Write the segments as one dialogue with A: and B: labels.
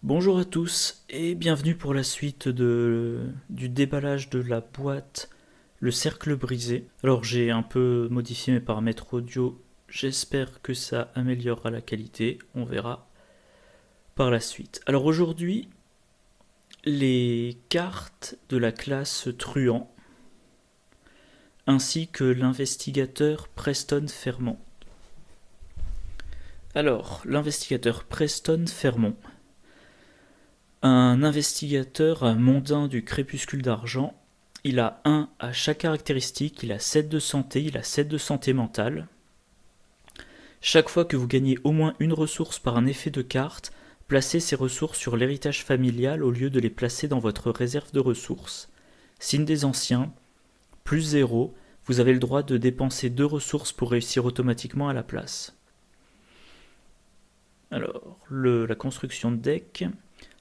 A: Bonjour à tous et bienvenue pour la suite du déballage de la boîte Le Cercle Brisé. Alors j'ai un peu modifié mes paramètres audio, j'espère que ça améliorera la qualité, on verra par la suite. Alors aujourd'hui, les cartes de la classe Truand ainsi que l'investigateur Preston Fermont. Alors, l'investigateur Preston Fermont, un investigateur mondain du crépuscule d'argent, il a 1 à chaque caractéristique, il a 7 de santé, il a 7 de santé mentale. Chaque fois que vous gagnez au moins une ressource par un effet de carte, placez ces ressources sur l'héritage familial au lieu de les placer dans votre réserve de ressources. Signe des anciens, plus 0, vous avez le droit de dépenser 2 ressources pour réussir automatiquement à la place. Alors, la construction de deck,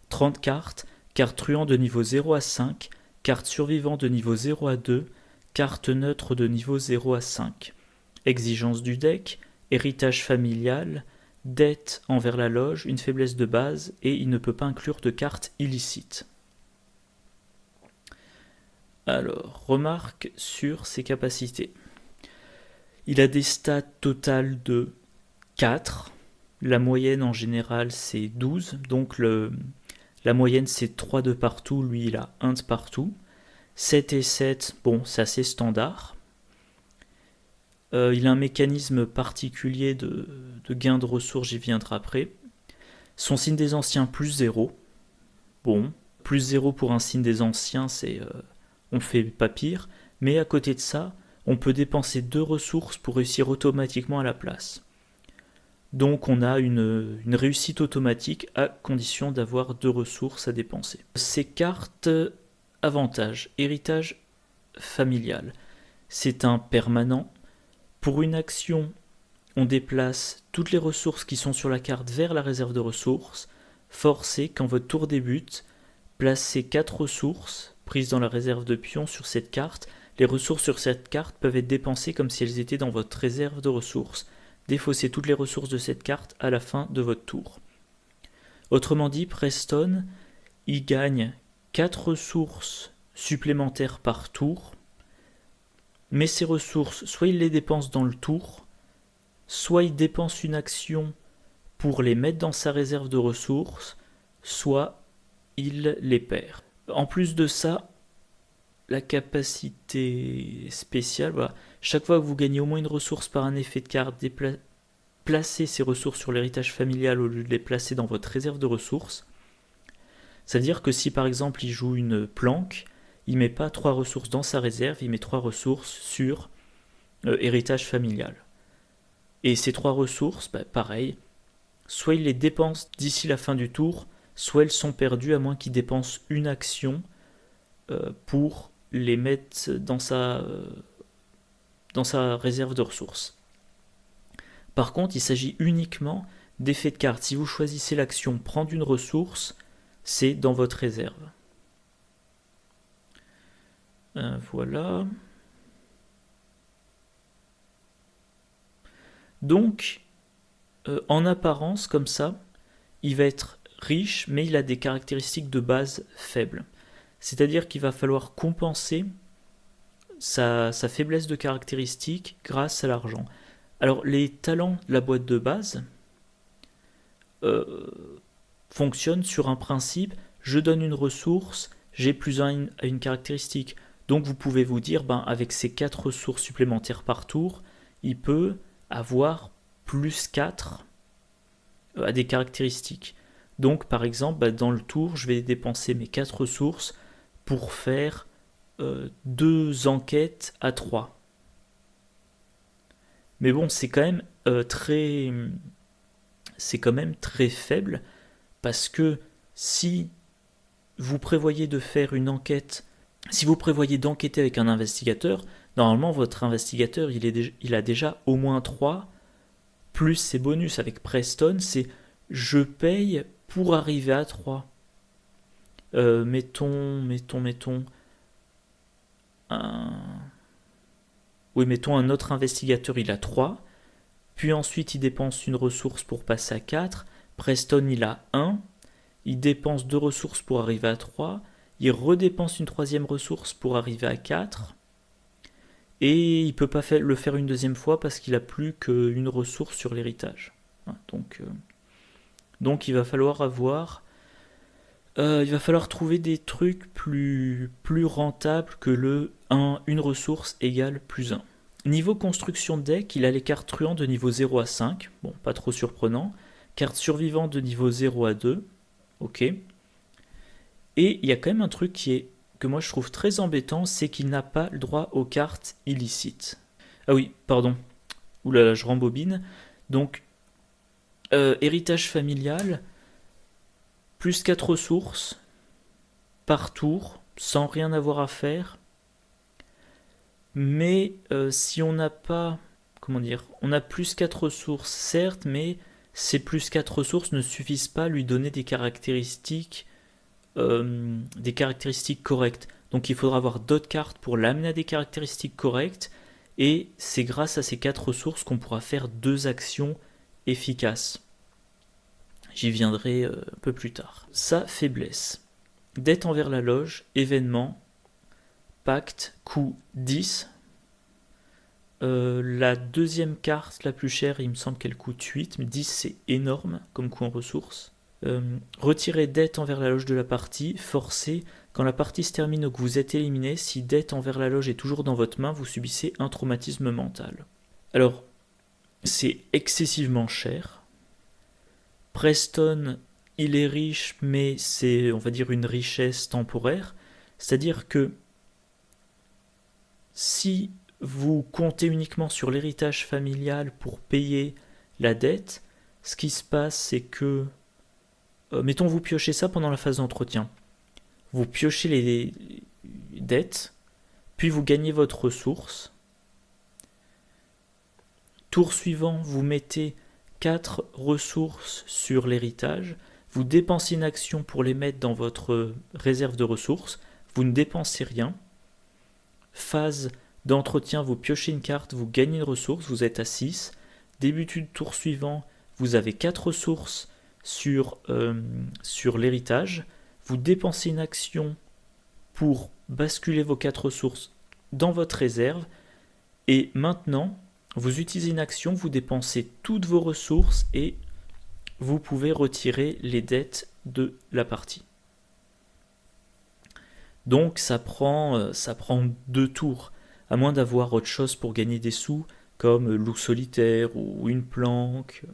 A: 30 cartes, carte truand de niveau 0 à 5, carte survivant de niveau 0 à 2, carte neutre de niveau 0 à 5. Exigence du deck, héritage familial, dette envers la loge, une faiblesse de base et il ne peut pas inclure de cartes illicites. Alors, remarque sur ses capacités. Il a des stats totales de 4. La moyenne en général c'est 12, donc la moyenne c'est 3 de partout, lui il a 1 de partout. 7 et 7, bon c'est assez standard. Il a un mécanisme particulier de gain de ressources, j'y viendrai après. Son signe des anciens plus 0. Bon, plus 0 pour un signe des anciens, c'est on fait pas pire. Mais à côté de ça, on peut dépenser 2 ressources pour réussir automatiquement à la place. Donc on a une réussite automatique à condition d'avoir 2 ressources à dépenser. Ces cartes avantages, héritage familial, c'est un permanent. Pour une action, on déplace toutes les ressources qui sont sur la carte vers la réserve de ressources. Forcez, quand votre tour débute, placez 4 ressources prises dans la réserve de pions sur cette carte. Les ressources sur cette carte peuvent être dépensées comme si elles étaient dans votre réserve de ressources. Défaussez toutes les ressources de cette carte à la fin de votre tour. Autrement dit, Preston, il gagne 4 ressources supplémentaires par tour, mais ces ressources, soit il les dépense dans le tour, soit il dépense une action pour les mettre dans sa réserve de ressources, soit il les perd. En plus de ça, la capacité spéciale, voilà. Chaque fois que vous gagnez au moins une ressource par un effet de carte, placez ces ressources sur l'héritage familial au lieu de les placer dans votre réserve de ressources. C'est-à-dire que si par exemple il joue une planque, il ne met pas 3 ressources dans sa réserve, il met 3 ressources sur héritage familial. Et ces 3 ressources, pareil, soit il les dépense d'ici la fin du tour, soit elles sont perdues à moins qu'il dépense une action pour les mettre dans sa réserve de ressources. Par contre, il s'agit uniquement d'effets de carte. Si vous choisissez l'action prendre une ressource, c'est dans votre réserve. Voilà. Donc, en apparence, comme ça, il va être riche, mais il a des caractéristiques de base faibles. C'est-à-dire qu'il va falloir compenser sa faiblesse de caractéristiques grâce à l'argent. Alors, les talents de la boîte de base fonctionnent sur un principe, je donne une ressource, j'ai plus 1 à une caractéristique. Donc vous pouvez vous dire, avec ces 4 ressources supplémentaires par tour, il peut avoir plus 4 à des caractéristiques. Donc par exemple, dans le tour, je vais dépenser mes 4 ressources pour faire 2 enquêtes à 3. Mais bon, c'est quand même très faible, parce que si vous prévoyez de faire une enquête, si vous prévoyez d'enquêter avec un investigateur, normalement votre investigateur il a déjà au moins 3, plus ses bonus. Avec Preston, c'est je paye pour arriver à 3. Mettons un autre investigateur, il a 3, puis ensuite il dépense une ressource pour passer à 4, Preston il a 1, il dépense 2 ressources pour arriver à 3, il redépense une troisième ressource pour arriver à 4, et il ne peut pas le faire une deuxième fois parce qu'il n'a plus qu'une ressource sur l'héritage. Donc il va falloir trouver des trucs plus rentables que le 1, une ressource égale plus 1. Niveau construction de deck, il a les cartes truands de niveau 0 à 5, bon, pas trop surprenant. Cartes survivantes de niveau 0 à 2, ok. Et il y a quand même un truc que moi je trouve très embêtant, c'est qu'il n'a pas le droit aux cartes illicites. Ah oui, pardon. Oulala, je rembobine. Donc, héritage familial, plus 4 ressources par tour, sans rien avoir à faire. Mais si on n'a pas, comment dire, on a plus 4 ressources, certes, mais ces plus 4 ressources ne suffisent pas à lui donner des caractéristiques correctes. Donc il faudra avoir d'autres cartes pour l'amener à des caractéristiques correctes, et c'est grâce à ces 4 ressources qu'on pourra faire 2 actions efficaces. J'y viendrai un peu plus tard. Sa faiblesse. Dette envers la loge, événement, pacte, coût 10. La deuxième carte la plus chère, il me semble qu'elle coûte 8, mais 10 c'est énorme comme coût en ressources. Retirer dette envers la loge de la partie, forcé, quand la partie se termine ou que vous êtes éliminé, si dette envers la loge est toujours dans votre main, vous subissez un traumatisme mental. Alors, c'est excessivement cher. Preston, il est riche, mais c'est, on va dire, une richesse temporaire. C'est-à-dire que si vous comptez uniquement sur l'héritage familial pour payer la dette, ce qui se passe, c'est que, mettons, vous piochez ça pendant la phase d'entretien. Vous piochez les dettes, puis vous gagnez votre ressource. Tour suivant, vous mettez 4 ressources sur l'héritage, vous dépensez une action pour les mettre dans votre réserve de ressources, vous ne dépensez rien. Phase d'entretien, vous piochez une carte, vous gagnez une ressource, vous êtes à 6. Début du tour suivant, vous avez 4 ressources sur l'héritage, vous dépensez une action pour basculer vos 4 ressources dans votre réserve, et maintenant, vous utilisez une action, vous dépensez toutes vos ressources et vous pouvez retirer les dettes de la partie. Donc ça prend 2 tours, à moins d'avoir autre chose pour gagner des sous, comme loup solitaire ou une planque.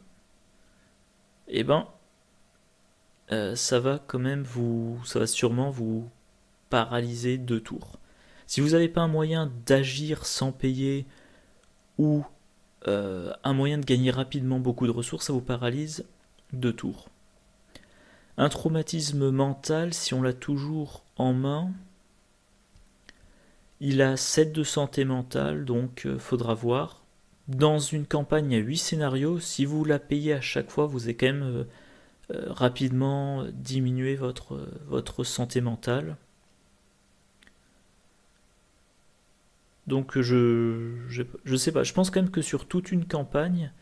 A: Eh ben, ça va sûrement vous paralyser 2 tours. Si vous n'avez pas un moyen d'agir sans payer, ou un moyen de gagner rapidement beaucoup de ressources, ça vous paralyse 2 tours. Un traumatisme mental, si on l'a toujours en main, il a 7 de santé mentale, donc faudra voir. Dans une campagne, il y a 8 scénarios. Si vous la payez à chaque fois, vous allez quand même rapidement diminuer votre santé mentale. Donc je sais pas, je pense quand même que sur toute une campagne,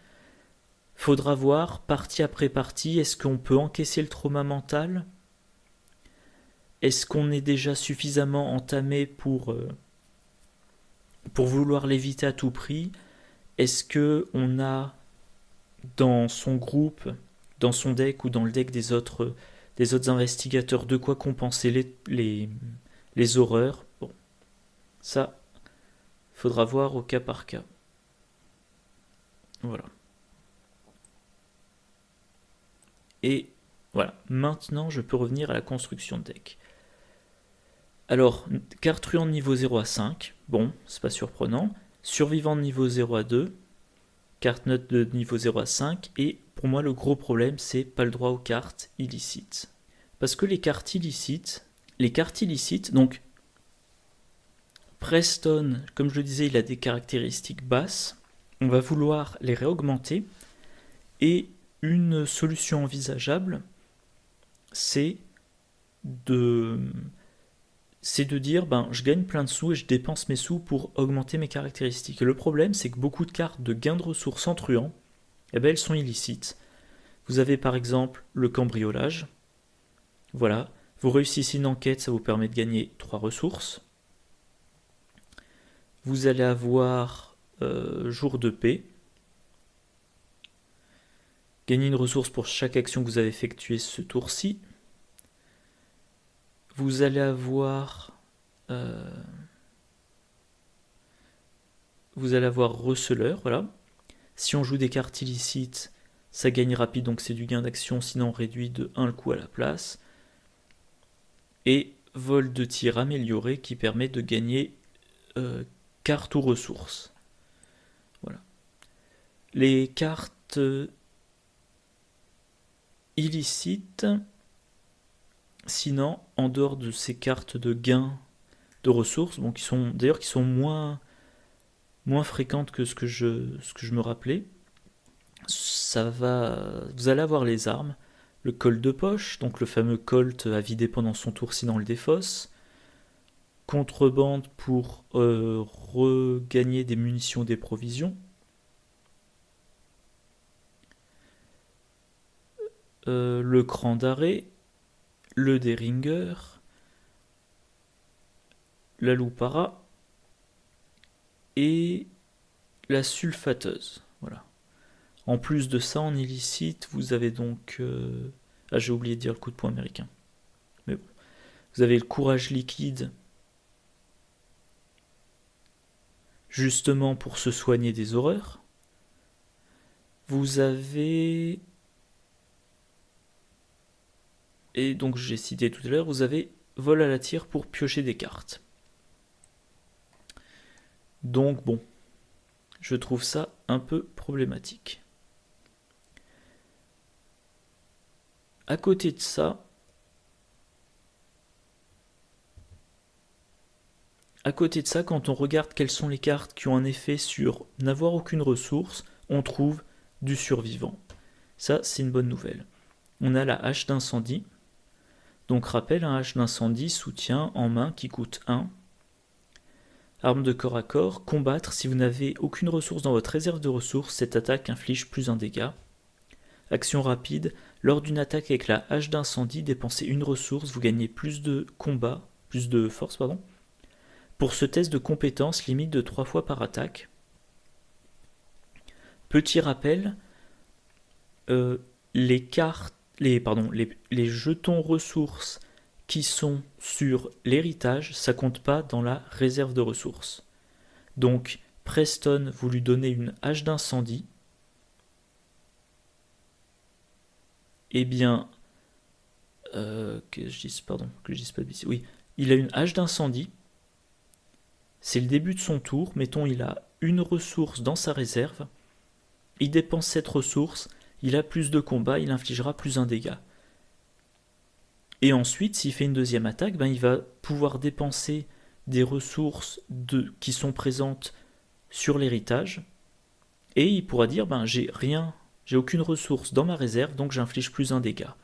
A: faudra voir partie après partie, est-ce qu'on peut encaisser le trauma mental? Est-ce qu'on est déjà suffisamment entamé pour vouloir l'éviter à tout prix? Est-ce qu'on a dans son groupe, dans son deck ou dans le deck des autres investigateurs de quoi compenser les horreurs? Bon, ça, faudra voir au cas par cas. Voilà. Et voilà, maintenant je peux revenir à la construction de deck. Alors, carte truand de niveau 0 à 5, bon, c'est pas surprenant. Survivant de niveau 0 à 2, carte note de niveau 0 à 5, et pour moi le gros problème c'est pas le droit aux cartes illicites. Parce que les cartes illicites, donc Preston, comme je le disais, il a des caractéristiques basses, on va vouloir les réaugmenter, et une solution envisageable, c'est de dire, je gagne plein de sous et je dépense mes sous pour augmenter mes caractéristiques. Et le problème, c'est que beaucoup de cartes de gain de ressources en truand, elles sont illicites. Vous avez par exemple le cambriolage, Voilà. Vous réussissez une enquête, ça vous permet de gagner 3 ressources. Vous allez avoir jour de paix. Gagner une ressource pour chaque action que vous avez effectuée ce tour-ci. Vous allez avoir receleur, voilà. Si on joue des cartes illicites, ça gagne rapide, donc c'est du gain d'action, sinon on réduit de 1 le coût à la place. Et vol de tir amélioré qui permet de gagner cartes ou ressources. Voilà. Les cartes illicites, sinon, en dehors de ces cartes de gain de ressources, bon, qui sont moins fréquentes que ce que je me rappelais, vous allez avoir les armes, le colt de poche, donc le fameux colt à vider pendant son tour sinon on le défausse, contrebande pour regagner des munitions, des provisions, le cran d'arrêt, le Deringer, la loupara et la sulfateuse. Voilà. En plus de ça, en illicite, vous avez donc... j'ai oublié de dire le coup de poing américain. Mais bon. Vous avez le courage liquide, justement pour se soigner des horreurs. Vous avez... Et donc j'ai cité tout à l'heure, vous avez vol à la tire pour piocher des cartes. Donc bon, je trouve ça un peu problématique. À côté de ça, quand on regarde quelles sont les cartes qui ont un effet sur n'avoir aucune ressource, on trouve du survivant. Ça, c'est une bonne nouvelle. On a la hache d'incendie. Donc rappel, un hache d'incendie soutient en main qui coûte 1. Arme de corps à corps, combattre, si vous n'avez aucune ressource dans votre réserve de ressources, cette attaque inflige plus 1 dégât. Action rapide, lors d'une attaque avec la hache d'incendie, dépensez une ressource, vous gagnez plus de force. Pour ce test de compétence, limite de 3 fois par attaque. Petit rappel, les jetons ressources qui sont sur l'héritage, ça compte pas dans la réserve de ressources. Donc, Preston, vous lui donnez une hache d'incendie. Eh bien, que je dise pas de bêtises. Oui, il a une hache d'incendie. C'est le début de son tour. Mettons, il a une ressource dans sa réserve. Il dépense cette ressource. Il a plus de combat. Il infligera plus 1 dégât. Et ensuite, s'il fait une deuxième attaque, il va pouvoir dépenser des ressources qui sont présentes sur l'héritage. Et il pourra dire, j'ai aucune ressource dans ma réserve, donc j'inflige plus 1 dégât.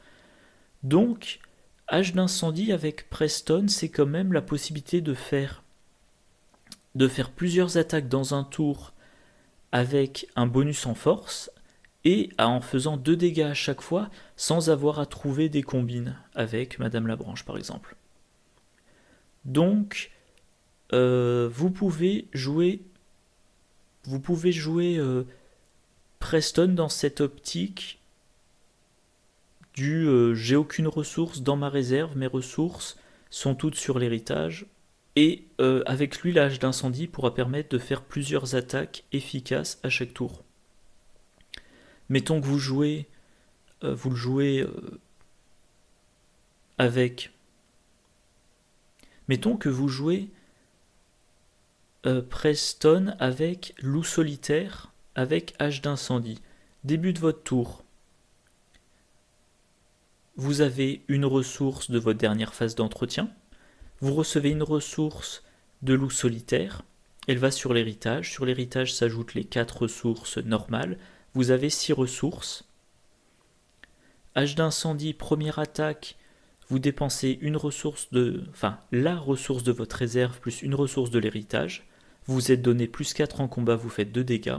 A: Donc, hache d'incendie avec Preston, c'est quand même la possibilité de faire plusieurs attaques dans un tour avec un bonus en force, et en faisant 2 dégâts à chaque fois, sans avoir à trouver des combines avec Madame Labranche par exemple. Donc, vous pouvez jouer Preston dans cette optique du j'ai aucune ressource dans ma réserve, mes ressources sont toutes sur l'héritage, et avec lui la hache d'incendie pourra permettre de faire plusieurs attaques efficaces à chaque tour. Mettons que vous le jouez avec... Mettons que vous jouez Preston avec loup solitaire, avec hache d'incendie. Début de votre tour. Vous avez une ressource de votre dernière phase d'entretien. Vous recevez une ressource de loup solitaire. Elle va sur l'héritage. Sur l'héritage s'ajoutent les 4 ressources normales. Vous avez 6 ressources. Hache d'incendie, première attaque, vous dépensez la ressource de votre réserve plus une ressource de l'héritage. Vous êtes donné plus 4 en combat, vous faites 2 dégâts.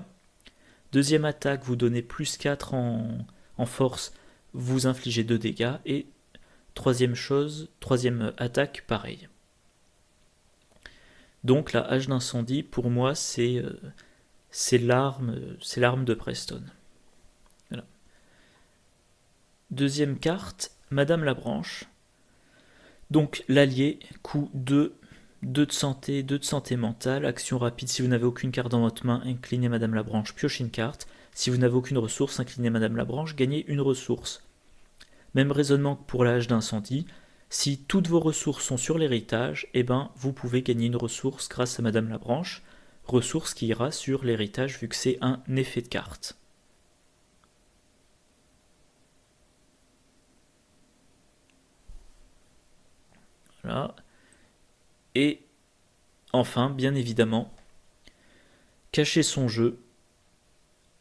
A: Deuxième attaque, vous donnez plus 4 en force, vous infligez 2 dégâts. Et Troisième chose, troisième attaque, pareil. Donc la hache d'incendie, pour moi, c'est l'arme de Preston. Voilà. Deuxième carte, Madame la Branche. Donc l'allié, coût 2, 2 de santé mentale, action rapide, si vous n'avez aucune carte dans votre main, inclinez Madame la Branche, piochez une carte. Si vous n'avez aucune ressource, inclinez Madame la Branche, gagnez une ressource. Même raisonnement que pour la hache d'incendie. Si toutes vos ressources sont sur l'héritage, eh ben, vous pouvez gagner une ressource grâce à Madame la Branche, ressource qui ira sur l'héritage vu que c'est un effet de carte. Voilà. Et enfin, bien évidemment, cacher son jeu,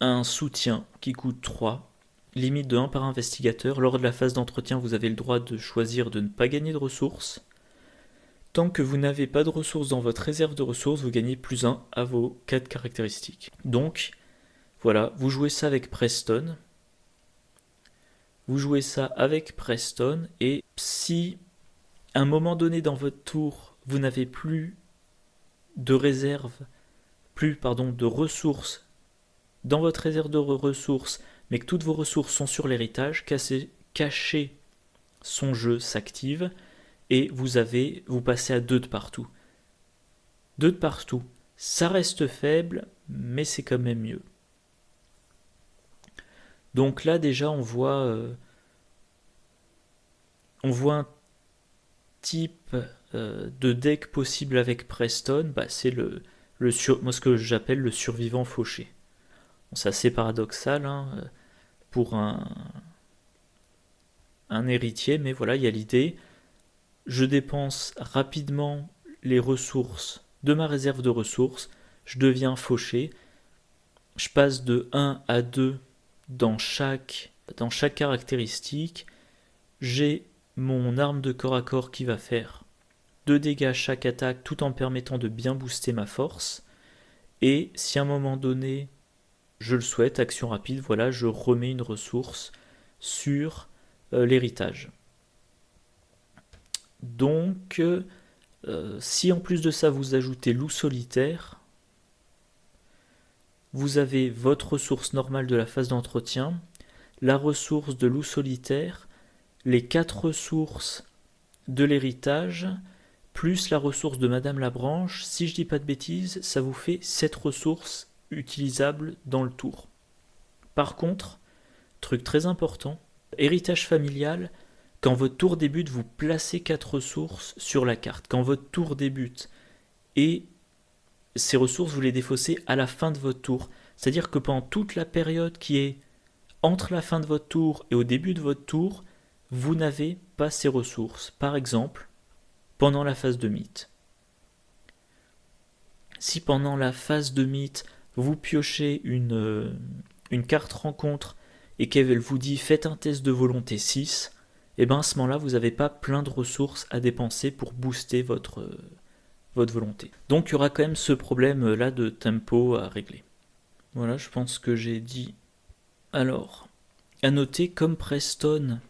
A: un soutien qui coûte 3, limite de 1 par investigateur. Lors de la phase d'entretien, vous avez le droit de choisir de ne pas gagner de ressources. Tant que vous n'avez pas de ressources dans votre réserve de ressources, vous gagnez plus 1 à vos 4 caractéristiques. Donc, voilà, vous jouez ça avec Preston. Vous jouez ça avec Preston, et si à un moment donné dans votre tour, vous n'avez plus de réserve, de ressources dans votre réserve de ressources, mais que toutes vos ressources sont sur l'héritage, cacher son jeu s'active, et vous passez à 2 de partout. 2 de partout, ça reste faible, mais c'est quand même mieux. Donc là déjà on voit un type de deck possible avec Preston, c'est moi ce que j'appelle le survivant fauché. Bon, c'est assez paradoxal pour un héritier, mais voilà, il y a l'idée. Je dépense rapidement les ressources de ma réserve de ressources, je deviens fauché, je passe de 1 à 2 dans chaque caractéristique, j'ai mon arme de corps à corps qui va faire 2 dégâts à chaque attaque tout en permettant de bien booster ma force, et si à un moment donné je le souhaite, action rapide, voilà, je remets une ressource sur l'héritage. Donc, si en plus de ça vous ajoutez loup solitaire, vous avez votre ressource normale de la phase d'entretien, la ressource de loup solitaire, les 4 ressources de l'héritage, plus la ressource de Madame la Branche. Si je dis pas de bêtises, ça vous fait 7 ressources utilisables dans le tour. Par contre, truc très important, héritage familial, quand votre tour débute, vous placez 4 ressources sur la carte. Quand votre tour débute, et ces ressources, vous les défaussez à la fin de votre tour. C'est-à-dire que pendant toute la période qui est entre la fin de votre tour et au début de votre tour, vous n'avez pas ces ressources. Par exemple, pendant la phase de mythe. Si pendant la phase de mythe, vous piochez une carte rencontre et qu'elle vous dit faites un test de volonté 6, et bien à ce moment-là, vous n'avez pas plein de ressources à dépenser pour booster votre volonté. Donc il y aura quand même ce problème-là de tempo à régler. Voilà, je pense que j'ai dit. Alors, à noter, comme Preston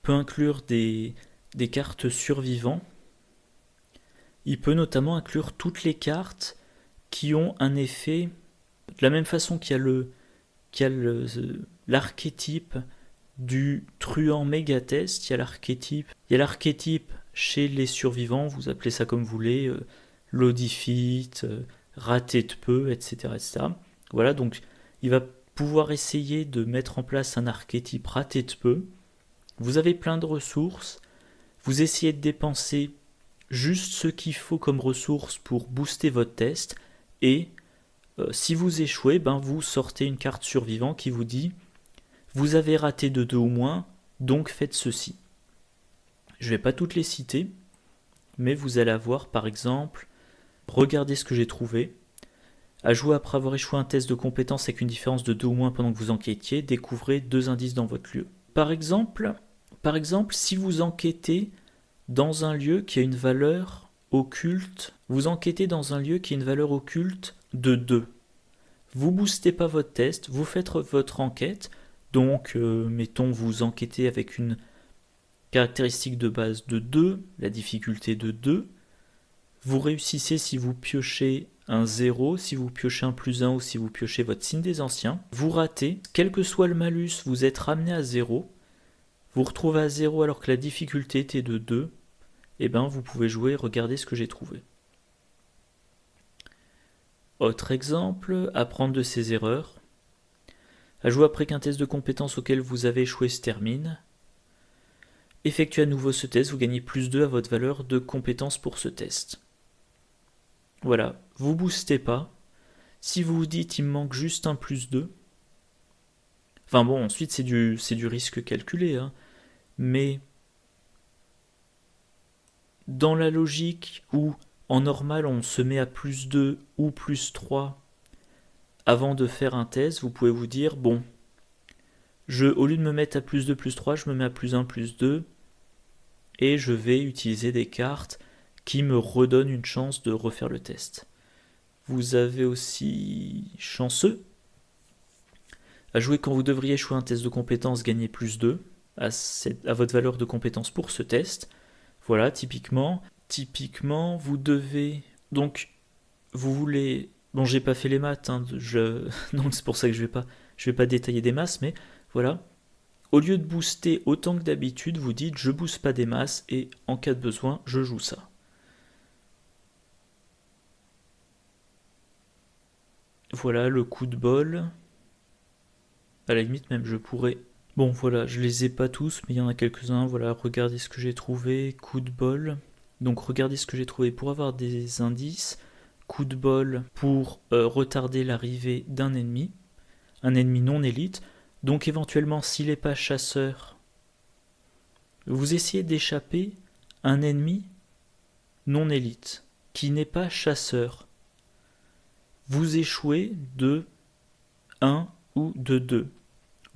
A: peut inclure des cartes survivants, il peut notamment inclure toutes les cartes qui ont un effet, de la même façon qu'il y a l'archétype du truand méga-test, il y a l'archétype chez les survivants, vous appelez ça comme vous voulez, l'odiphyte, raté de peu, etc., etc. Voilà, donc il va pouvoir essayer de mettre en place un archétype raté de peu. Vous avez plein de ressources, vous essayez de dépenser juste ce qu'il faut comme ressources pour booster votre test, et si vous échouez, vous sortez une carte survivant qui vous dit vous avez raté de 2 ou moins, donc faites ceci. Je ne vais pas toutes les citer, mais vous allez avoir par exemple, regardez ce que j'ai trouvé, à jouer après avoir échoué un test de compétence avec une différence de 2 ou moins pendant que vous enquêtiez, découvrez 2 indices dans votre lieu. Par exemple, si vous enquêtez dans un lieu qui a une valeur occulte, de 2. Vous boostez pas votre test, vous faites votre enquête, donc mettons vous enquêtez avec une caractéristique de base de 2, la difficulté de 2. Vous réussissez si vous piochez un 0, si vous piochez un +1 ou si vous piochez votre signe des anciens. Vous ratez, quel que soit le malus, vous êtes ramené à 0. Vous retrouvez à 0 alors que la difficulté était de 2. Et bien vous pouvez jouer, regardez ce que j'ai trouvé. Autre exemple, apprendre de ses erreurs. À jouer après qu'un test de compétence auquel vous avez échoué se termine. Effectuez à nouveau ce test, vous gagnez +2 à votre valeur de compétence pour ce test. Voilà, vous boostez pas. Si vous vous dites il me manque juste un +2, enfin bon, ensuite c'est du risque calculé, hein. Mais dans la logique où en normal on se met à +2 ou +3 avant de faire un test, vous pouvez vous dire bon, au lieu de me mettre à +2, +3, je me mets à +1, +2 et je vais utiliser des cartes qui me redonnent une chance de refaire le test. Vous avez aussi chanceux à jouer quand vous devriez échouer un test de compétence, gagner +2 à votre valeur de compétence pour ce test. Voilà, typiquement, vous devez... Donc, vous voulez... Bon, j'ai pas fait les maths, hein, donc c'est pour ça que je vais pas détailler des masses, mais voilà. Au lieu de booster autant que d'habitude, vous dites je booste pas des masses et en cas de besoin, je joue ça. Voilà le coup de bol. À la limite même je pourrais... Bon voilà, je les ai pas tous, mais il y en a quelques-uns. Voilà, regardez ce que j'ai trouvé. Coup de bol. Donc regardez ce que j'ai trouvé pour avoir des indices. Coup de bol pour retarder l'arrivée d'un ennemi. Un ennemi non élite. Donc éventuellement, s'il n'est pas chasseur, vous essayez d'échapper à un ennemi non élite, qui n'est pas chasseur. Vous échouez de 1 ou de 2.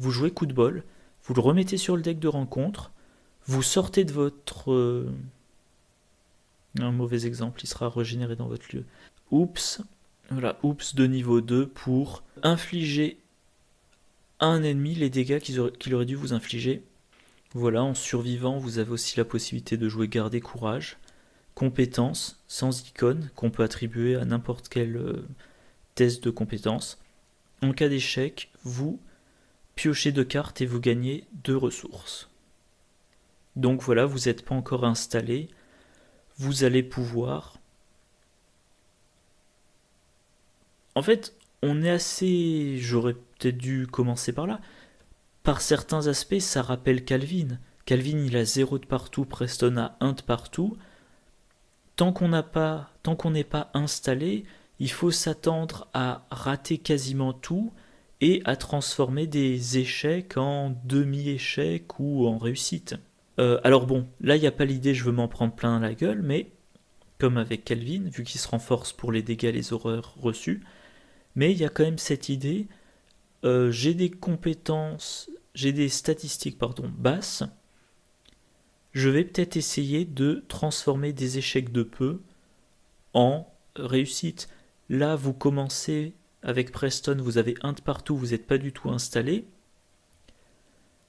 A: Vous jouez coup de bol, vous le remettez sur le deck de rencontre, vous sortez de votre... un mauvais exemple, il sera régénéré dans votre lieu. Oups, voilà, oups de niveau 2 pour infliger à un ennemi les dégâts qu'il aurait dû vous infliger. Voilà, en survivant, vous avez aussi la possibilité de jouer garder courage, compétence, sans icône, qu'on peut attribuer à n'importe quel test de compétence. En cas d'échec, vous piochez 2 cartes et vous gagnez 2 ressources. Donc voilà, vous n'êtes pas encore installé, vous allez pouvoir... En fait, on est assez... J'aurais peut-être dû commencer par là. Par certains aspects, ça rappelle Calvin. Calvin, il a 0 de partout, Preston a 1 de partout. Tant qu'on n'est pas installé, il faut s'attendre à rater quasiment tout et à transformer des échecs en demi-échecs ou en réussite. Alors bon, là il n'y a pas l'idée je veux m'en prendre plein la gueule, mais comme avec Calvin, vu qu'il se renforce pour les dégâts, les horreurs reçues, mais il y a quand même cette idée, j'ai des statistiques basses, je vais peut-être essayer de transformer des échecs de peu en réussite. Là, vous commencez avec Preston, vous avez 1 de partout, vous n'êtes pas du tout installé.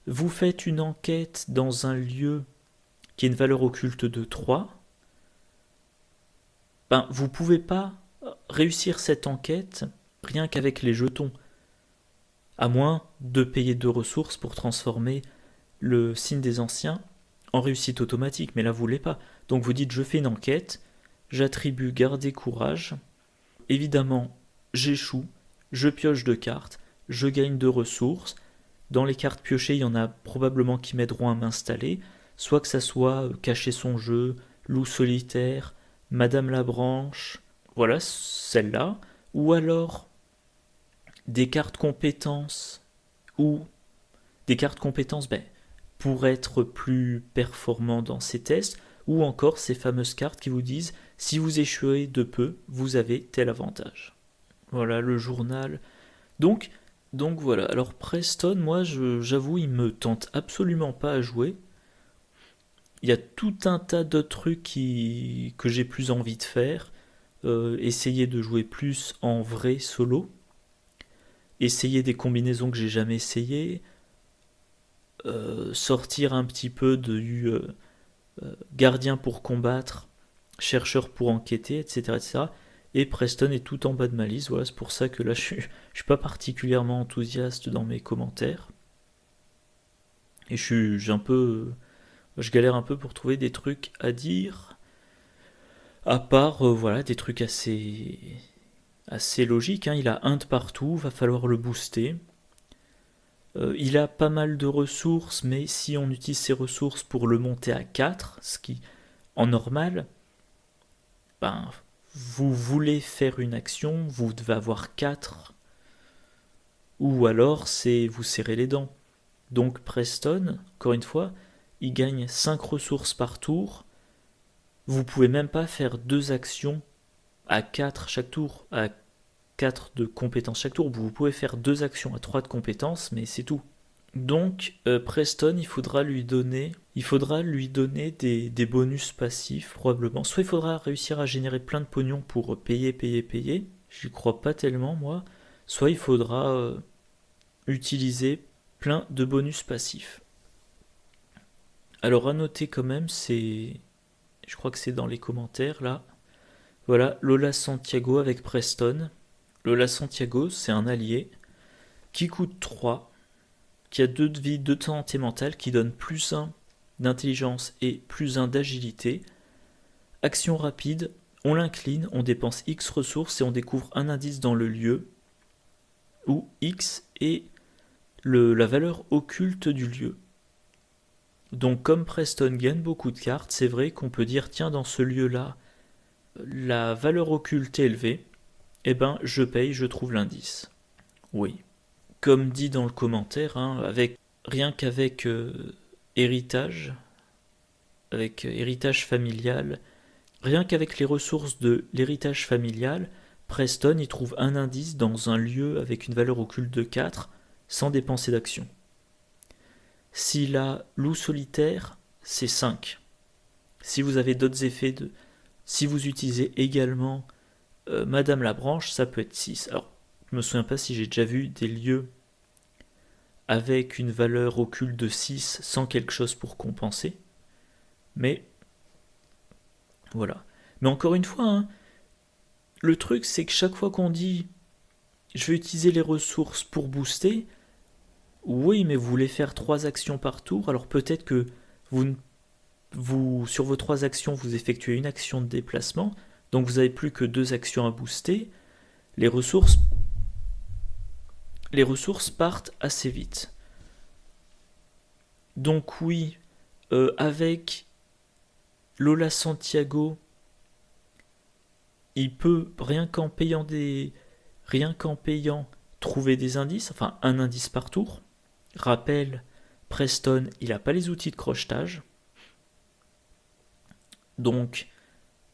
A: Vous faites une enquête dans un lieu qui a une valeur occulte de 3. Vous ne pouvez pas réussir cette enquête rien qu'avec les jetons, à moins de payer 2 ressources pour transformer le signe des anciens en réussite automatique, mais là vous ne l'avez pas. Donc vous dites je fais une enquête, j'attribue garder courage, évidemment j'échoue, je pioche 2 cartes, je gagne 2 ressources. Dans les cartes piochées, il y en a probablement qui m'aideront à m'installer, soit que ça soit cacher son jeu, loup solitaire, Madame la branche, voilà celle-là, ou alors des cartes compétences, ou des cartes compétences pour être plus performant dans ces tests, ou encore ces fameuses cartes qui vous disent si vous échouez de peu, vous avez tel avantage. Voilà le journal. Donc voilà, alors Preston, moi j'avoue, il me tente absolument pas à jouer. Il y a tout un tas de trucs que j'ai plus envie de faire. Essayer de jouer plus en vrai solo. Essayer des combinaisons que j'ai jamais essayées. sortir un petit peu du gardien pour combattre, chercheur pour enquêter, etc., etc. Et Preston est tout en bas de ma liste. Voilà, c'est pour ça que là, je suis pas particulièrement enthousiaste dans mes commentaires. Et je galère un peu pour trouver des trucs à dire. À part, voilà, des trucs assez logiques. Hein. Il a un de partout, va falloir le booster. Il a pas mal de ressources, mais si on utilise ces ressources pour le monter à 4, ce qui, en normal, ben, vous voulez faire une action, vous devez avoir 4, ou alors c'est vous serrez les dents. Donc Preston, encore une fois, il gagne 5 ressources par tour. Vous pouvez même pas faire 2 actions à 4 chaque tour, à 4 de compétences chaque tour. Vous pouvez faire 2 actions à 3 de compétences, mais c'est tout. Donc Preston, il faudra lui donner des bonus passifs probablement. Soit il faudra réussir à générer plein de pognon pour payer. J'y crois pas tellement moi. Soit il faudra utiliser plein de bonus passifs. Alors à noter quand même, je crois que c'est dans les commentaires là. Voilà, Lola Santiago avec Preston. Lola Santiago, c'est un allié qui coûte 3, qui a 2 de vie, 2 de santé mentale, qui donne plus 1 d'intelligence et plus 1 d'agilité. Action rapide, on l'incline, on dépense X ressources et on découvre un indice dans le lieu, où X est la valeur occulte du lieu. Donc comme Preston gagne beaucoup de cartes, c'est vrai qu'on peut dire tiens, dans ce lieu-là, la valeur occulte est élevée, eh ben je paye, je trouve l'indice. Oui. Comme dit dans le commentaire, hein, rien qu'avec héritage, avec héritage familial, rien qu'avec les ressources de l'héritage familial, Preston y trouve un indice dans un lieu avec une valeur occulte de 4, sans dépenser d'action. S'il a loup solitaire, c'est 5. Si vous avez d'autres effets, si vous utilisez également Madame la Branche, ça peut être 6. Alors, je me souviens pas si j'ai déjà vu des lieux avec une valeur occulte de 6 sans quelque chose pour compenser. Mais voilà. Mais encore une fois, hein, le truc c'est que chaque fois qu'on dit je vais utiliser les ressources pour booster, oui, mais vous voulez faire 3 actions par tour, alors peut-être que sur vos 3 actions, vous effectuez une action de déplacement, donc vous n'avez plus que 2 actions à booster. Les ressources partent assez vite. Donc oui, avec Lola Santiago, il peut, rien qu'en payant trouver des indices, enfin un indice par tour. Rappel, Preston, il n'a pas les outils de crochetage. Donc,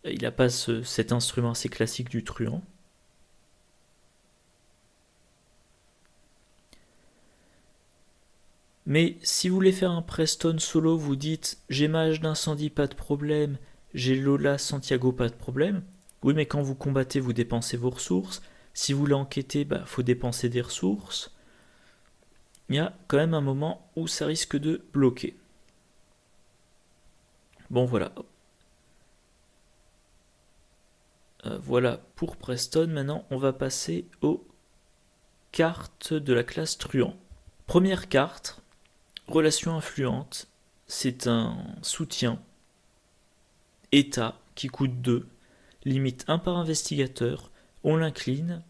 A: il n'a pas cet instrument assez classique du truand. Mais si vous voulez faire un Preston solo, vous dites j'ai mage d'incendie, pas de problème, j'ai Lola Santiago, pas de problème. Oui, mais quand vous combattez, vous dépensez vos ressources. Si vous voulez enquêter, faut dépenser des ressources. Il y a quand même un moment où ça risque de bloquer. Bon, voilà. Voilà pour Preston. Maintenant, on va passer aux cartes de la classe truand. Première carte, relation influente. C'est un soutien état qui coûte 2, limite 1 par investigateur. On l'incline.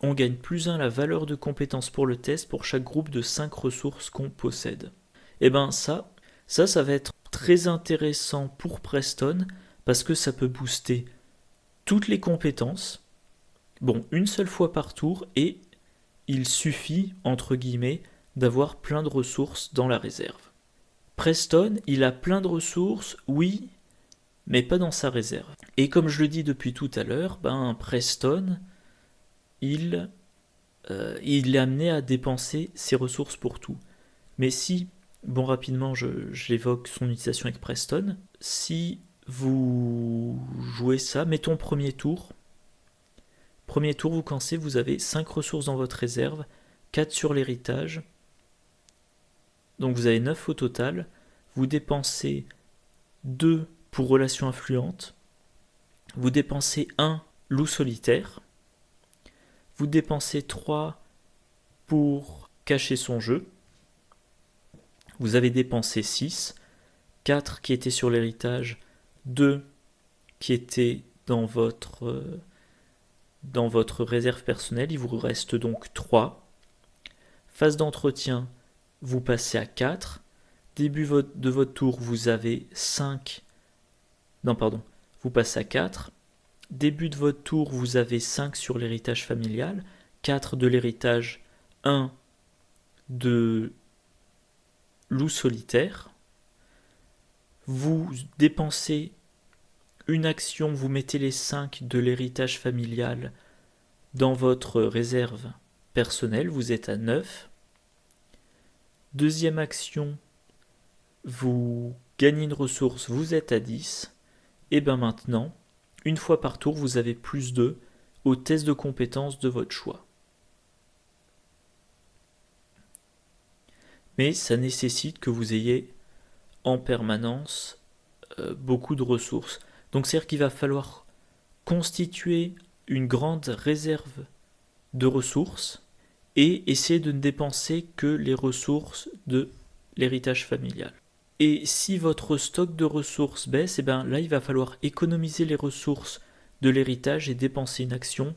A: On gagne plus 1 la valeur de compétence pour le test pour chaque groupe de 5 ressources qu'on possède. Et ben ça va être très intéressant pour Preston parce que ça peut booster toutes les compétences, une seule fois par tour, et il suffit, entre guillemets, d'avoir plein de ressources dans la réserve. Preston, il a plein de ressources, oui, mais pas dans sa réserve. Et comme je le dis depuis tout à l'heure, Preston, il est amené à dépenser ses ressources pour tout. Mais si, rapidement, j'évoque son utilisation avec Preston, si vous jouez ça, mettons premier tour, vous commencez, vous avez 5 ressources dans votre réserve, 4 sur l'héritage, Donc vous avez 9 au total. Vous dépensez 2 pour relation influente. Vous dépensez 1 loup solitaire. Vous dépensez 3 pour cacher son jeu. Vous avez dépensé 6. 4 qui étaient sur l'héritage. 2 qui étaient dans votre réserve personnelle. Il vous reste donc 3. Phase d'entretien, vous passez à 4. Début de votre tour, vous avez 5. Non, pardon. Vous passez à 4. Début de votre tour, vous avez 5 sur l'héritage familial. 4 de l'héritage, 1 de loup solitaire. Vous dépensez une action, vous mettez les 5 de l'héritage familial dans votre réserve personnelle, vous êtes à 9. Deuxième action, vous gagnez une ressource, vous êtes à 10. Et bien maintenant, une fois par tour, vous avez plus 2 au test de compétences de votre choix. Mais ça nécessite que vous ayez en permanence beaucoup de ressources. Donc c'est-à-dire qu'il va falloir constituer une grande réserve de ressources et essayer de ne dépenser que les ressources de l'héritage familial. Et si votre stock de ressources baisse, et bien là il va falloir économiser les ressources de l'héritage et dépenser une action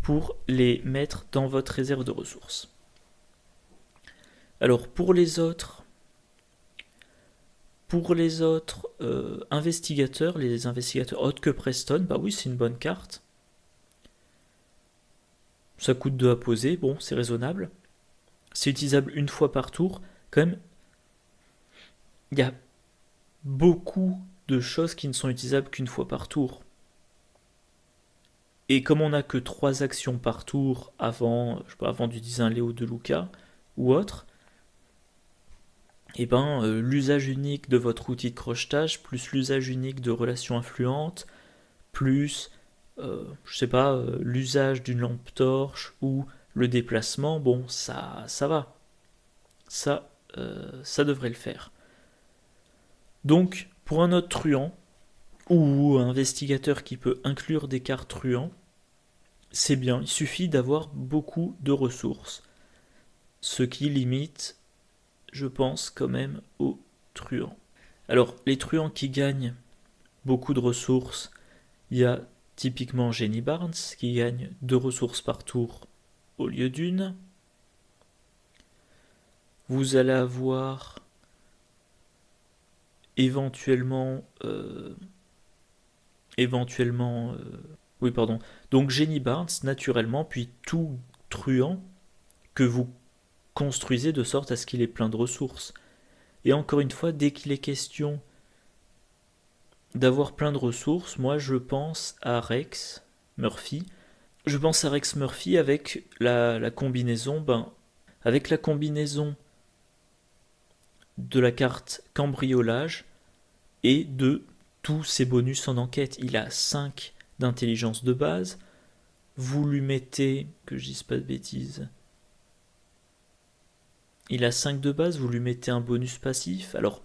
A: pour les mettre dans votre réserve de ressources. Alors pour les autres investigateurs, les investigateurs autres que Preston, bah oui, c'est une bonne carte. Ça coûte 2 à poser, bon, c'est raisonnable. C'est utilisable une fois par tour. Quand même, il y a beaucoup de choses qui ne sont utilisables qu'une fois par tour. Et comme on n'a que 3 actions par tour avant d'utiliser un Léo de Luca ou autre, et l'usage unique de votre outil de crochetage, plus l'usage unique de relations influentes, plus, l'usage d'une lampe torche ou le déplacement, bon, ça va. Ça devrait le faire. Donc, pour un autre truand, ou un investigateur qui peut inclure des cartes truands, c'est bien, il suffit d'avoir beaucoup de ressources. Ce qui limite, je pense, quand même aux truands. Alors, les truands qui gagnent beaucoup de ressources, il y a typiquement Jenny Barnes qui gagne 2 ressources par tour au lieu d'une. Vous allez avoir éventuellement donc Jenny Barnes naturellement, puis tout truand que vous construisez de sorte à ce qu'il ait plein de ressources. Et encore une fois, dès qu'il est question d'avoir plein de ressources, moi je pense à Rex Murphy. Je pense à Rex Murphy avec la combinaison, avec la combinaison de la carte cambriolage et de tous ses bonus en enquête. Il a 5 d'intelligence de base. Vous lui mettez, que je dise pas de bêtises, il a 5 de base, vous lui mettez un bonus passif. Alors,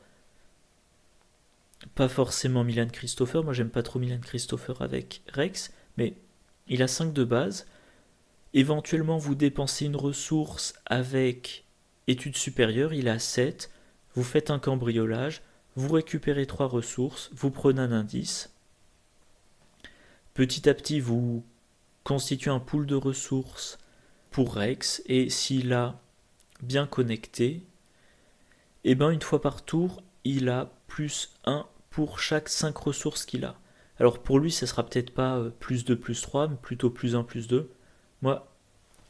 A: pas forcément Milan Christopher, moi j'aime pas trop Milan Christopher avec Rex, mais il a 5 de base. Éventuellement, vous dépensez une ressource avec études supérieures, il a 7. Vous faites un cambriolage, vous récupérez 3 ressources, vous prenez un indice. Petit à petit, vous constituez un pool de ressources pour Rex, et s'il a bien connecté, et une fois par tour, il a plus 1 pour chaque 5 ressources qu'il a. Alors pour lui, ça sera peut-être pas plus 2, plus 3, mais plutôt plus 1, plus 2. Moi,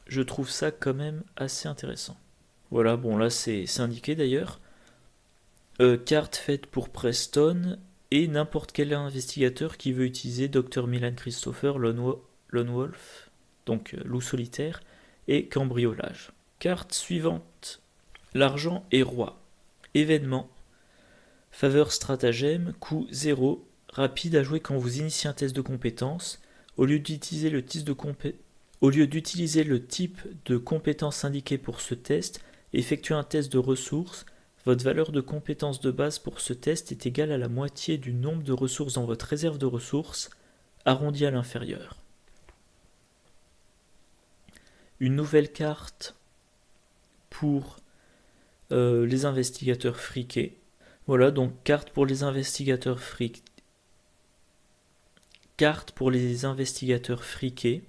A: je trouve ça quand même assez intéressant. Voilà, bon là c'est indiqué d'ailleurs. Carte faite pour Preston et n'importe quel investigateur qui veut utiliser Dr Milan Christopher, Lone Wolf, donc loup solitaire, et cambriolage. Carte suivante. L'argent est roi. Événement. Faveur stratagème, coût 0, rapide à jouer quand vous initiez un test de compétence. Au lieu d'utiliser le type de compétence indiqué pour ce test, Effectuez un test de ressources. Votre valeur de compétence de base pour ce test est égale à la moitié du nombre de ressources dans votre réserve de ressources, arrondi à l'inférieur. Une nouvelle carte pour les investigateurs friqués. Voilà, donc carte pour les investigateurs friqués. Carte pour les investigateurs friqués.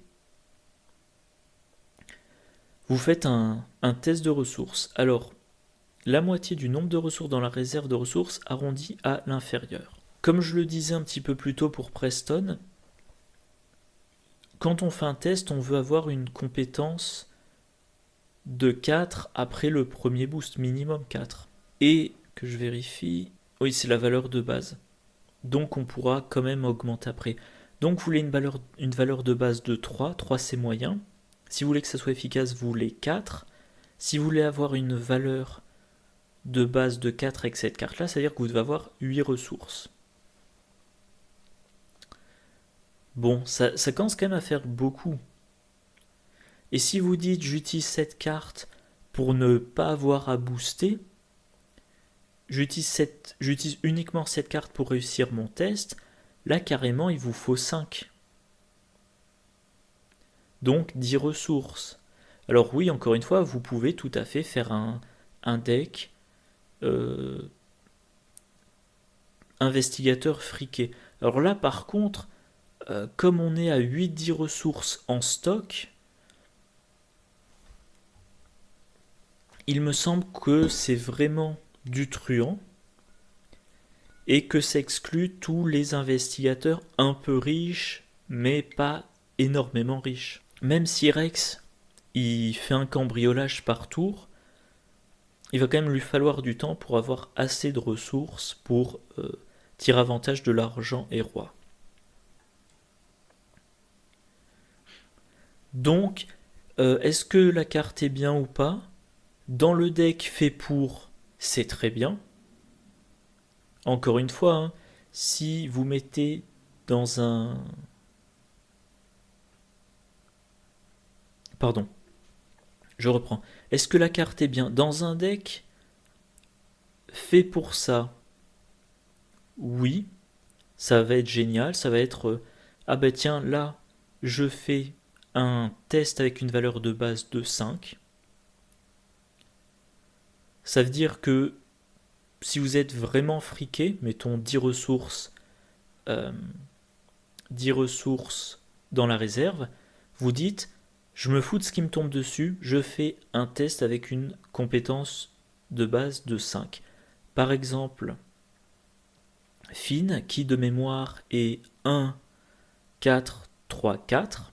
A: Vous faites un test de ressources. Alors, la moitié du nombre de ressources dans la réserve de ressources arrondi à l'inférieur. Comme je le disais un petit peu plus tôt pour Preston, quand on fait un test, on veut avoir une compétence de 4 après le premier boost, minimum 4. Et que je vérifie, oui, c'est la valeur de base. Donc on pourra quand même augmenter après. Donc vous voulez une valeur de base de 3, 3 c'est moyen. Si vous voulez que ça soit efficace, vous voulez 4. Si vous voulez avoir une valeur de base de 4 avec cette carte-là, c'est-à-dire que vous devez avoir 8 ressources. Bon, ça commence quand même à faire beaucoup. Et si vous dites j'utilise cette carte pour ne pas avoir à booster, j'utilise uniquement cette carte pour réussir mon test, là carrément il vous faut 5. Donc 10 ressources. Alors oui, encore une fois, vous pouvez tout à fait faire un deck investigateur friqué. Alors là par contre, comme on est à 8-10 ressources en stock, il me semble que c'est vraiment du truand et que ça exclut tous les investigateurs un peu riches, mais pas énormément riches. Même si Rex, il fait un cambriolage par tour, il va quand même lui falloir du temps pour avoir assez de ressources pour tirer avantage de l'argent et roi. Donc, est-ce que la carte est bien ou pas ? Dans le deck fait pour, c'est très bien. Encore une fois, hein, si vous mettez dans un... Pardon, je reprends. Est-ce que la carte est bien dans un deck fait pour ça? Oui, ça va être génial, ça va être... ah ben tiens, là, je fais un test avec une valeur de base de 5. Ça veut dire que si vous êtes vraiment friqué, mettons 10 ressources dans la réserve, vous dites, je me fous de ce qui me tombe dessus, je fais un test avec une compétence de base de 5. Par exemple, Finn, qui de mémoire est 1, 4, 3, 4.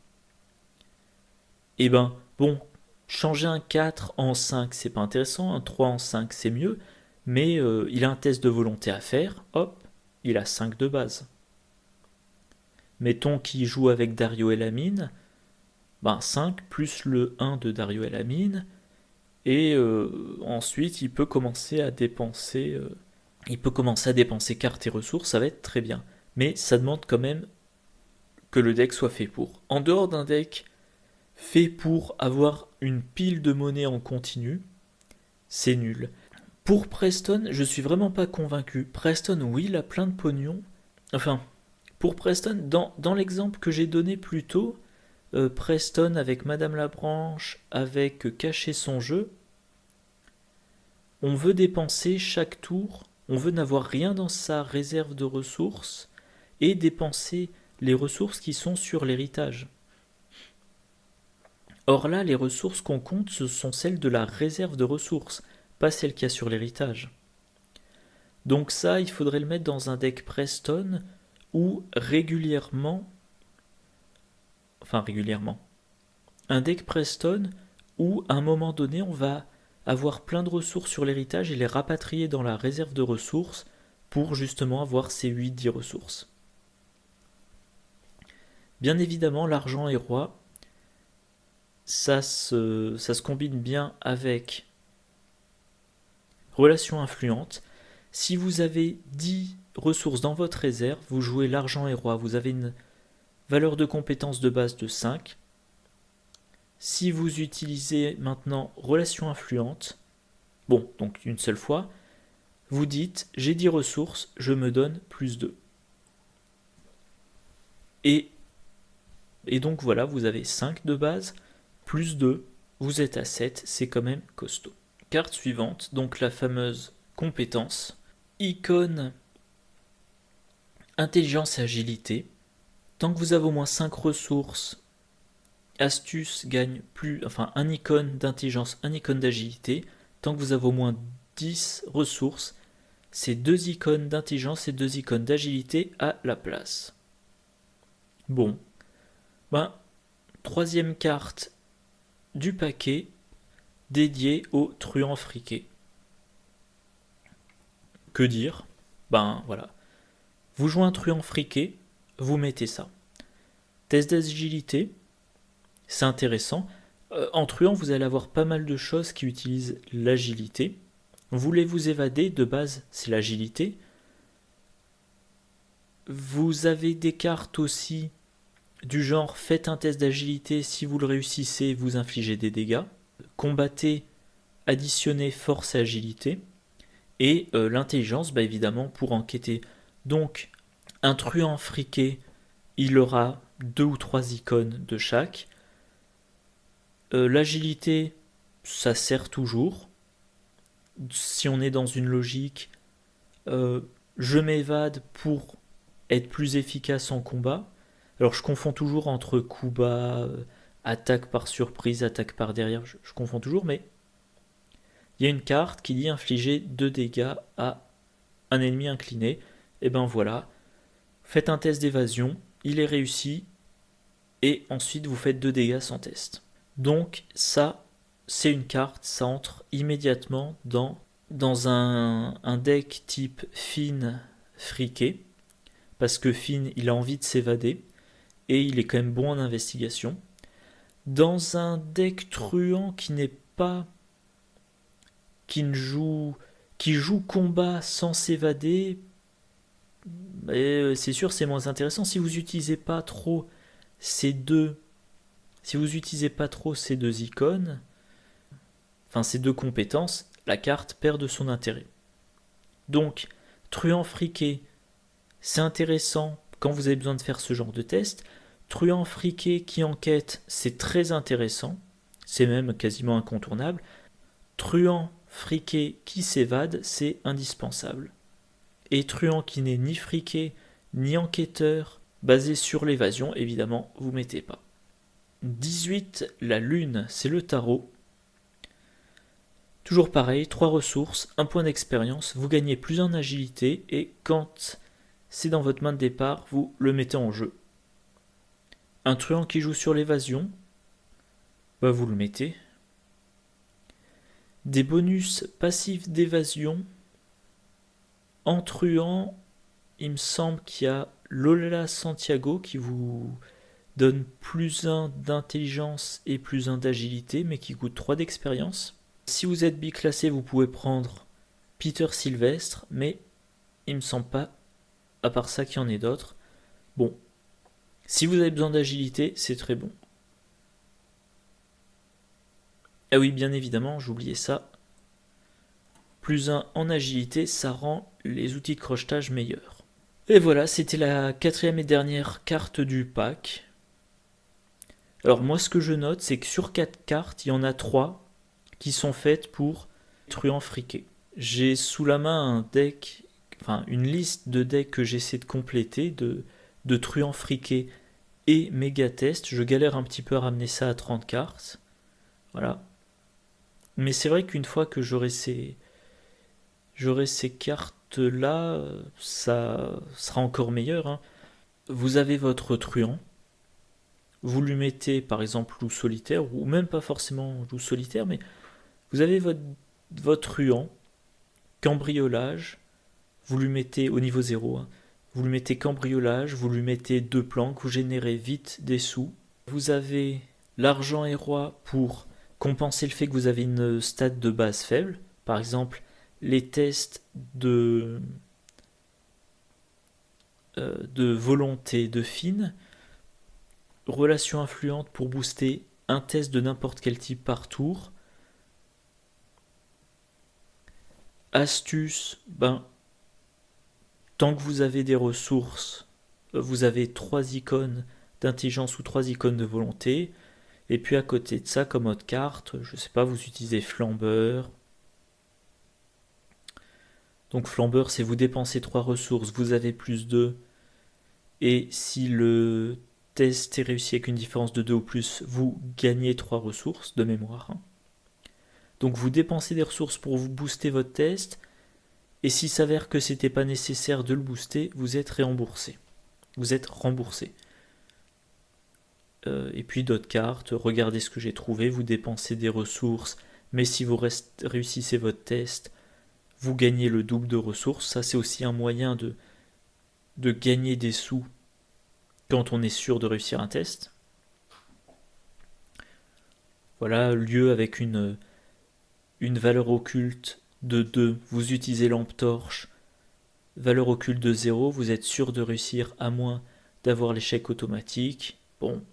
A: Et ben, bon, changer un 4 en 5, c'est pas intéressant, un 3 en 5, c'est mieux, mais il a un test de volonté à faire, hop, il a 5 de base. Mettons qu'il joue avec Dario Elamine, ben 5 plus le 1 de Dario Elamine, et ensuite il peut commencer à dépenser cartes et ressources, ça va être très bien. Mais ça demande quand même que le deck soit fait pour. En dehors d'un deck fait pour avoir une pile de monnaie en continu, c'est nul. Pour Preston, je suis vraiment pas convaincu. Preston, oui, il a plein de pognon. Enfin, pour Preston, dans l'exemple que j'ai donné plus tôt, Preston avec Madame Labranche, avec Cacher son jeu, on veut dépenser chaque tour, on veut n'avoir rien dans sa réserve de ressources et dépenser les ressources qui sont sur l'héritage. Or là, les ressources qu'on compte, ce sont celles de la réserve de ressources, pas celles qu'il y a sur l'héritage. Donc ça, il faudrait le mettre dans un deck Preston où un deck Preston où à un moment donné, on va avoir plein de ressources sur l'héritage et les rapatrier dans la réserve de ressources pour justement avoir ces 8-10 ressources. Bien évidemment, l'argent est roi. Ça se combine bien avec relation influente. Si vous avez 10 ressources dans votre réserve, vous jouez l'argent et roi, vous avez une valeur de compétence de base de 5. Si vous utilisez maintenant relation influente, Bon, donc une seule fois, vous dites j'ai 10 ressources, je me donne plus 2. Et, et donc voilà, vous avez 5 de base, plus 2, vous êtes à 7, c'est quand même costaud. Carte suivante, donc la fameuse compétence. Icône intelligence et agilité. Tant que vous avez au moins 5 ressources, astuce gagne plus, enfin un icône d'intelligence, un icône d'agilité. Tant que vous avez au moins 10 ressources, c'est 2 icônes d'intelligence et 2 icônes d'agilité à la place. Bon, ben, troisième carte du paquet dédiée aux truands friqués. Que dire? Ben voilà. Vous jouez un truand friqué, vous mettez ça. Test d'agilité, c'est intéressant. En truand, vous allez avoir pas mal de choses qui utilisent l'agilité. Voulez vous évader, de base, c'est l'agilité. Vous avez des cartes aussi du genre faites un test d'agilité, si vous le réussissez, vous infligez des dégâts. Combattez, additionnez force et agilité. Et l'intelligence, bah, évidemment, pour enquêter. Donc, un truand friqué, il aura 2 ou 3 icônes de chaque. L'agilité, ça sert toujours. Si on est dans une logique, je m'évade pour être plus efficace en combat. Alors je confonds toujours entre coup bas, attaque par surprise, attaque par derrière, je confonds toujours, mais il y a une carte qui dit infliger 2 dégâts à un ennemi incliné. Et ben voilà, faites un test d'évasion, il est réussi, et ensuite vous faites 2 dégâts sans test. Donc ça, c'est une carte, ça entre immédiatement dans un deck type Finn friqué, parce que Finn, il a envie de s'évader, et il est quand même bon en investigation. Dans un deck truand qui n'est pas... qui joue combat sans s'évader, c'est sûr c'est moins intéressant. Si vous utilisez pas trop ces deux icônes, enfin ces deux compétences, la carte perd de son intérêt. Donc, truand friqué, c'est intéressant quand vous avez besoin de faire ce genre de test. Truand friqué qui enquête, c'est très intéressant, c'est même quasiment incontournable. Truand friqué qui s'évade, c'est indispensable. Et truand qui n'est ni friqué ni enquêteur, basé sur l'évasion, évidemment, vous mettez pas. 18, la lune, c'est le tarot. Toujours pareil, 3 ressources, 1 point d'expérience, vous gagnez plus en agilité et quand c'est dans votre main de départ, vous le mettez en jeu. Un truand qui joue sur l'évasion, bah vous le mettez. Des bonus passifs d'évasion. En truand, il me semble qu'il y a Lola Santiago qui vous donne plus 1 d'intelligence et plus 1 d'agilité, mais qui coûte 3 d'expérience. Si vous êtes biclassé, vous pouvez prendre Peter Sylvestre, mais il me semble pas, à part ça, qu'il y en ait d'autres. Bon, si vous avez besoin d'agilité, c'est très bon. Ah oui, bien évidemment, j'oubliais ça. Plus 1 en agilité, ça rend les outils de crochetage meilleurs. Et voilà, c'était la 4e et dernière carte du pack. Alors moi, ce que je note, c'est que sur 4 cartes, il y en a 3 qui sont faites pour truands friqués. J'ai sous la main un deck, enfin une liste de decks que j'essaie de compléter, de truands friqués et méga test. Je galère un petit peu à ramener ça à 30 cartes. Voilà. Mais c'est vrai qu'une fois que j'aurai ces cartes-là, ça sera encore meilleur. Hein. Vous avez votre truand. Vous lui mettez par exemple loup solitaire, ou même pas forcément loup solitaire, mais vous avez votre truand, cambriolage, vous lui mettez au niveau 0, hein, vous lui mettez cambriolage, vous lui mettez 2 planques, vous générez vite des sous. Vous avez l'argent et roi pour compenser le fait que vous avez une stat de base faible. Par exemple, les tests de volonté de Finn, relation influente pour booster un test de n'importe quel type par tour. Astuce, tant que vous avez des ressources, vous avez 3 icônes d'intelligence ou 3 icônes de volonté. Et puis à côté de ça, comme autre carte, je sais pas, vous utilisez flambeur. Donc flambeur, c'est vous dépensez 3 ressources, vous avez plus 2. Et si le test est réussi avec une différence de 2 ou plus, vous gagnez 3 ressources de mémoire. Donc vous dépensez des ressources pour vous booster votre test. Et s'il s'avère que c'était pas nécessaire de le booster, vous êtes remboursé. Et puis d'autres cartes, regardez ce que j'ai trouvé, vous dépensez des ressources, mais si vous réussissez votre test, vous gagnez le double de ressources. Ça, c'est aussi un moyen de gagner des sous quand on est sûr de réussir un test. Voilà, lieu avec une valeur occulte de 2, vous utilisez lampe torche, valeur occulte de 0, vous êtes sûr de réussir à moins d'avoir l'échec automatique. Bon.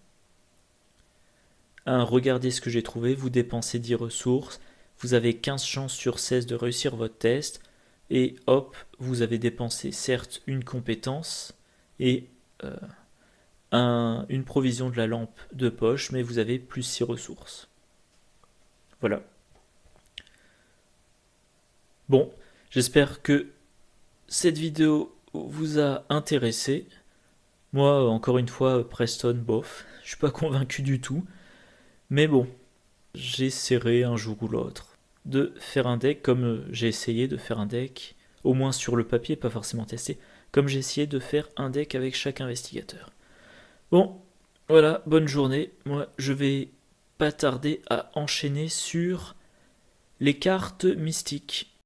A: Regardez ce que j'ai trouvé, vous dépensez 10 ressources, vous avez 15 chances sur 16 de réussir votre test, et hop, vous avez dépensé certes une compétence et une provision de la lampe de poche, mais vous avez plus 6 ressources. Voilà. Bon, j'espère que cette vidéo vous a intéressé. Moi, encore une fois, Preston, bof, je suis pas convaincu du tout. Mais bon, j'essaierai un jour ou l'autre de faire un deck comme j'ai essayé de faire un deck, au moins sur le papier, pas forcément testé, comme j'ai essayé de faire un deck avec chaque investigateur. Bon, voilà, bonne journée. Moi, je vais pas tarder à enchaîner sur les cartes mystiques.